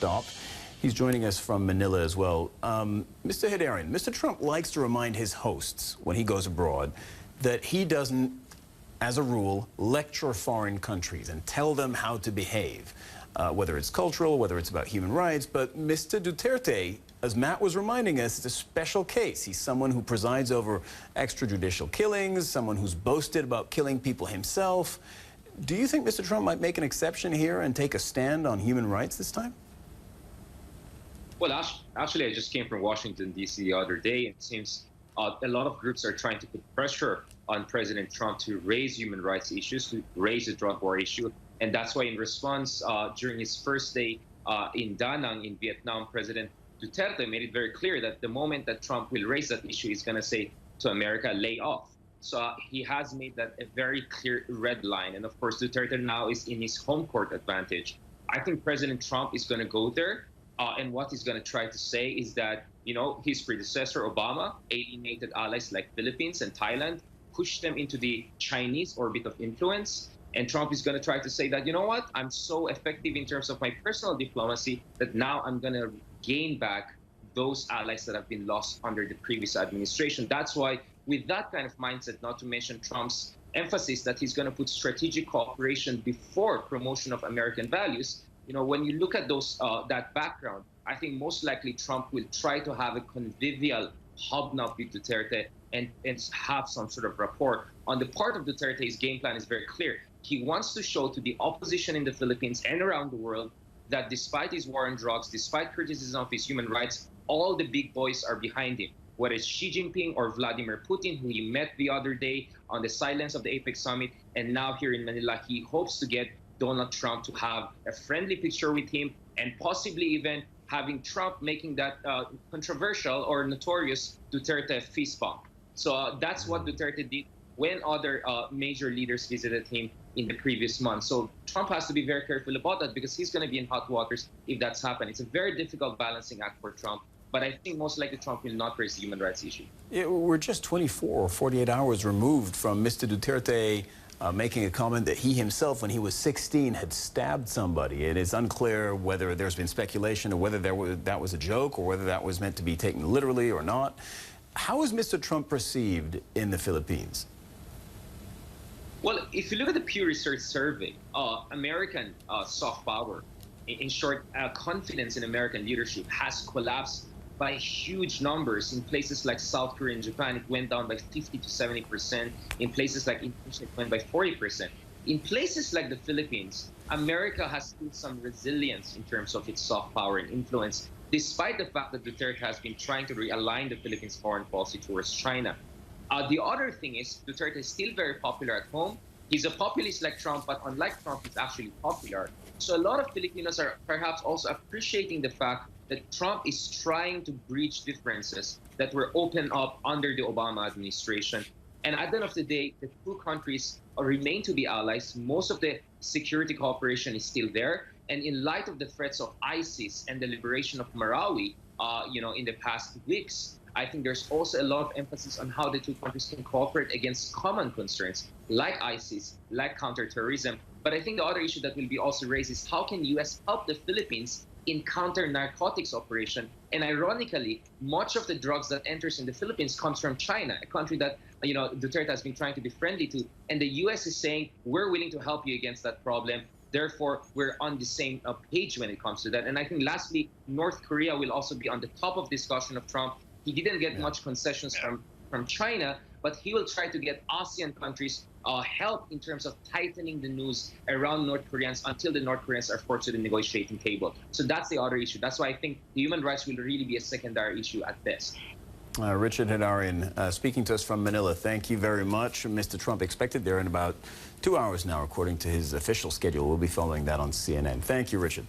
Stop. He's joining us from Manila as well. Mr. Heydarian, Mr. Trump likes to remind his hosts when he goes abroad that he doesn't, as a rule, lecture foreign countries and tell them how to behave, whether it's cultural, whether it's about human rights. But Mr. Duterte, as Matt was reminding us, is a special case. He's someone who presides over extrajudicial killings, someone who's boasted about killing people himself. Do you think Mr. Trump might make an exception here and take a stand on human rights this time? Well, actually, I just came from Washington, D.C. the other day. It seems a lot of groups are trying to put pressure on President Trump to raise human rights issues, to raise the drug war issue. And that's why in response, during his first day in Da Nang in Vietnam, President Duterte made it very clear that the moment that Trump will raise that issue, he's going to say to America, lay off. So he has made that a very clear red line. And of course, Duterte now is in his home court advantage. I think President Trump is going to go there. And what he's going to try to say is that, you know, his predecessor, Obama, alienated allies like Philippines and Thailand, pushed them into the Chinese orbit of influence. And Trump is going to try to say that, you know what, I'm so effective in terms of my personal diplomacy that now I'm going to gain back those allies that have been lost under the previous administration. That's why, with that kind of mindset, not to mention Trump's emphasis that he's going to put strategic cooperation before promotion of American values, you know, when you look at those that background, I think most likely Trump will try to have a convivial hobnob with Duterte and have some sort of rapport. On the part of Duterte, his game plan is very clear. He wants to show to the opposition in the Philippines and around the world that despite his war on drugs, despite criticism of his human rights, all the big boys are behind him. Whether it's Xi Jinping or Vladimir Putin, who he met the other day on the sidelines of the APEC summit, and now here in Manila, he hopes to get Donald Trump to have a friendly picture with him and possibly even having Trump making that controversial or notorious Duterte fist bump. So that's what Duterte did when other major leaders visited him in the previous month. So Trump has to be very careful about that because he's going to be in hot waters if that's happened. It's a very difficult balancing act for Trump. But I think most likely Trump will not raise the human rights issue. Yeah, we're just 24 or 48 hours removed from Mr. Duterte making a comment that he himself, when he was 16, had stabbed somebody. It is unclear whether there's been speculation or whether that was a joke or whether that was meant to be taken literally or not. How is Mr. Trump perceived in the Philippines? Well, if you look at the Pew Research survey, American soft power, in short, confidence in American leadership has collapsed by huge numbers. In places like South Korea and Japan, it went down by 50 to 70%. In places like Indonesia, it went by 40%. In places like the Philippines, America has still some resilience in terms of its soft power and influence, despite the fact that Duterte has been trying to realign the Philippines' foreign policy towards China. The other thing is Duterte is still very popular at home. He's a populist like Trump, but unlike Trump, he's actually popular. So a lot of Filipinos are perhaps also appreciating the fact that Trump is trying to bridge differences that were opened up under the Obama administration. And at the end of the day, the two countries remain to be allies. Most of the security cooperation is still there. And in light of the threats of ISIS and the liberation of Marawi, you know, in the past weeks, I think there's also a lot of emphasis on how the two countries can cooperate against common concerns like ISIS, like counterterrorism. But I think the other issue that will be also raised is how can U.S. help the Philippines in counter-narcotics operation? And ironically, much of the drugs that enters in the Philippines comes from China, a country that, you know, Duterte has been trying to be friendly to. And the U.S. is saying, we're willing to help you against that problem. Therefore, we're on the same page when it comes to that. And I think lastly, North Korea will also be on the top of discussion of Trump. He didn't get much concessions from China, but he will try to get ASEAN countries help in terms of tightening the noose around North Koreans until the North Koreans are forced to the negotiating table. So that's the other issue. That's why I think the human rights will really be a secondary issue at best. Richard Heydarian speaking to us from Manila. Thank you very much. Mr. Trump expected there in about 2 hours now, according to his official schedule. We'll be following that on CNN. Thank you, Richard.